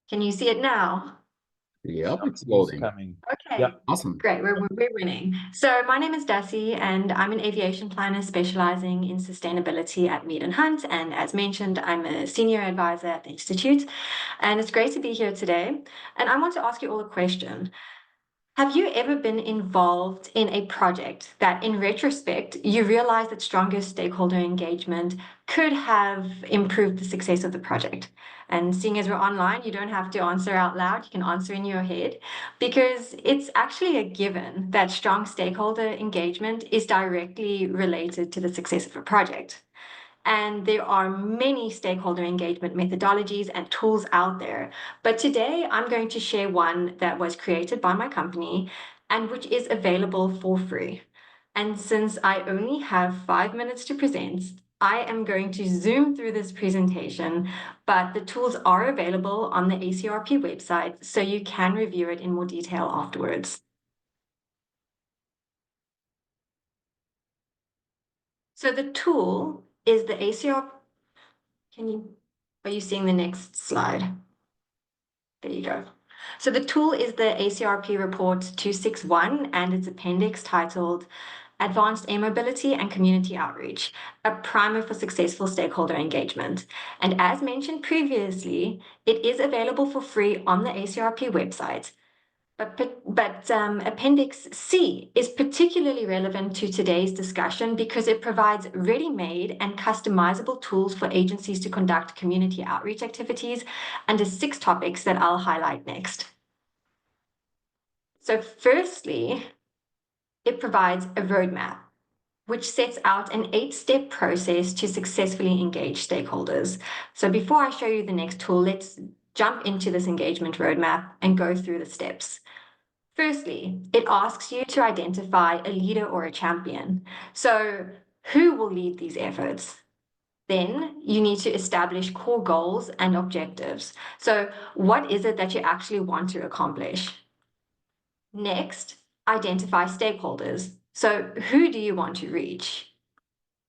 Can you see it now? Yep, it's It's loading. coming. Okay, Yep. Awesome. great. We're winning. So my name is Dassie, and I'm an aviation planner specializing in sustainability at Mead and Hunt. And as mentioned, I'm a senior advisor at the Institute. And it's great to be here today. And I want to ask you all a question. Have you ever been involved in a project that, in retrospect, you realize that stronger stakeholder engagement could have improved the success of the project? And seeing as we're online, you don't have to answer out loud, you can answer in your head, because it's actually a given that strong stakeholder engagement is directly related to the success of a project. And there are many stakeholder engagement methodologies and tools out there. But today I'm going to share one that was created by my company and which is available for free. And since I only have 5 minutes to present, I am going to zoom through this presentation, but the tools are available on the ACRP website, so you can review it in more detail afterwards. So the tool is the ACRP. Are you seeing the next slide? There you go. So the tool is the ACRP Report 261 and its appendix titled Advanced Air Mobility and Community Outreach, a primer for successful stakeholder engagement. And as mentioned previously, it is available for free on the ACRP website. But Appendix C is particularly relevant to today's discussion because it provides ready-made and customizable tools for agencies to conduct community outreach activities under 6 topics that I'll highlight next. So firstly, it provides a roadmap, which sets out an 8-step process to successfully engage stakeholders. So before I show you the next tool, let's jump into this engagement roadmap and go through the steps. Firstly, it asks you to identify a leader or a champion. So who will lead these efforts? Then you need to establish core goals and objectives. So what is it that you actually want to accomplish? Next, identify stakeholders. So who do you want to reach?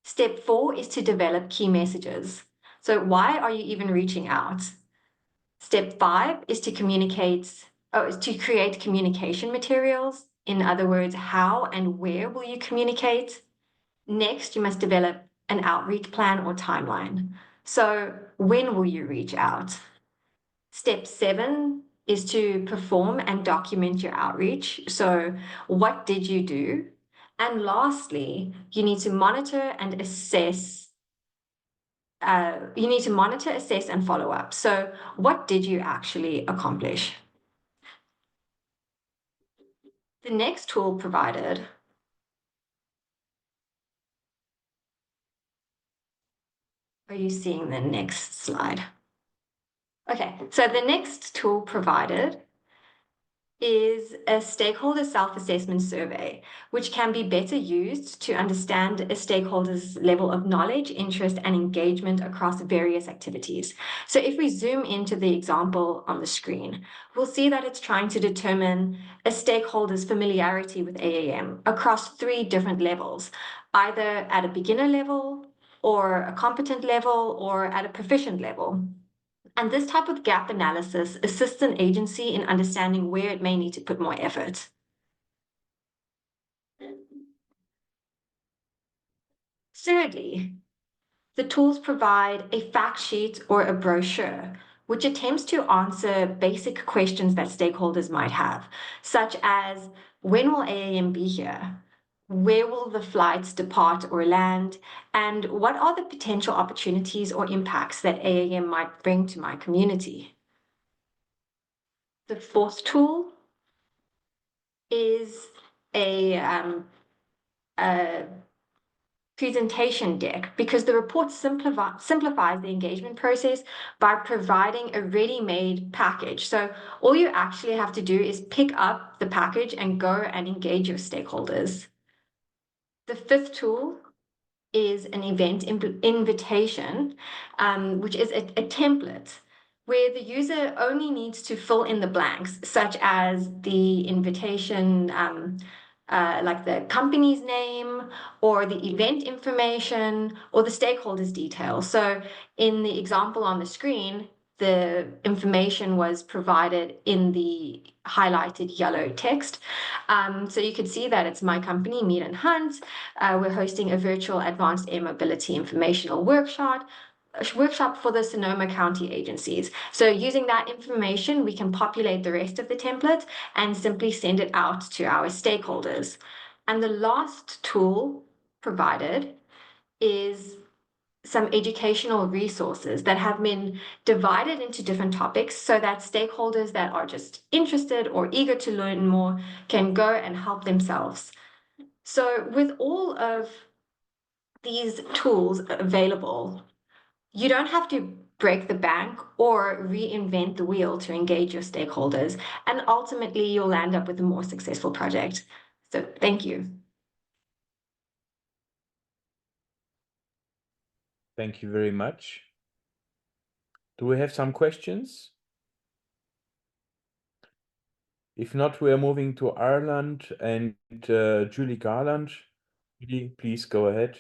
Step 4 is to develop key messages. So why are you even reaching out? Step 5 is to create communication materials. In other words, how and where will you communicate? Next, you must develop an outreach plan or timeline. So when will you reach out? Step 7 is to perform and document your outreach. So what did you do? And lastly, you need to monitor, assess, and follow up. So what did you actually accomplish? The next tool provided Are you seeing the next slide? Okay, so the next tool provided is a stakeholder self-assessment survey, which can be better used to understand a stakeholder's level of knowledge, interest, and engagement across various activities. So if we zoom into the example on the screen, we'll see that it's trying to determine a stakeholder's familiarity with AAM across 3 different levels, either at a beginner level, or a competent level, or at a proficient level. And this type of gap analysis assists an agency in understanding where it may need to put more effort. Thirdly, the tools provide a fact sheet or a brochure, which attempts to answer basic questions that stakeholders might have, such as when will AAM be here? Where will the flights depart or land? And what are the potential opportunities or impacts that AAM might bring to my community? The 4th tool is a presentation deck, because the report simplifies the engagement process by providing a ready-made package. So all you actually have to do is pick up the package and go and engage your stakeholders. The 5th tool is an event invitation, which is a template where the user only needs to fill in the blanks, such as the invitation, like the company's name or the event information or the stakeholders' details. So in the example on the screen, the information was provided in the highlighted yellow text. So you could see that it's my company, Mead and Hunt. We're hosting a virtual advanced air mobility informational workshop for the Sonoma County agencies. So using that information, we can populate the rest of the template and simply send it out to our stakeholders. And the last tool provided is some educational resources that have been divided into different topics so that stakeholders that are just interested or eager to learn more can go and help themselves. So with all of these tools available, you don't have to break the bank or reinvent the wheel to engage your stakeholders, and ultimately you'll land up with a more successful project. So thank you. Thank you very much. Do we have some questions? If not, we are moving to Ireland and Julie Garland. Julie, please go ahead.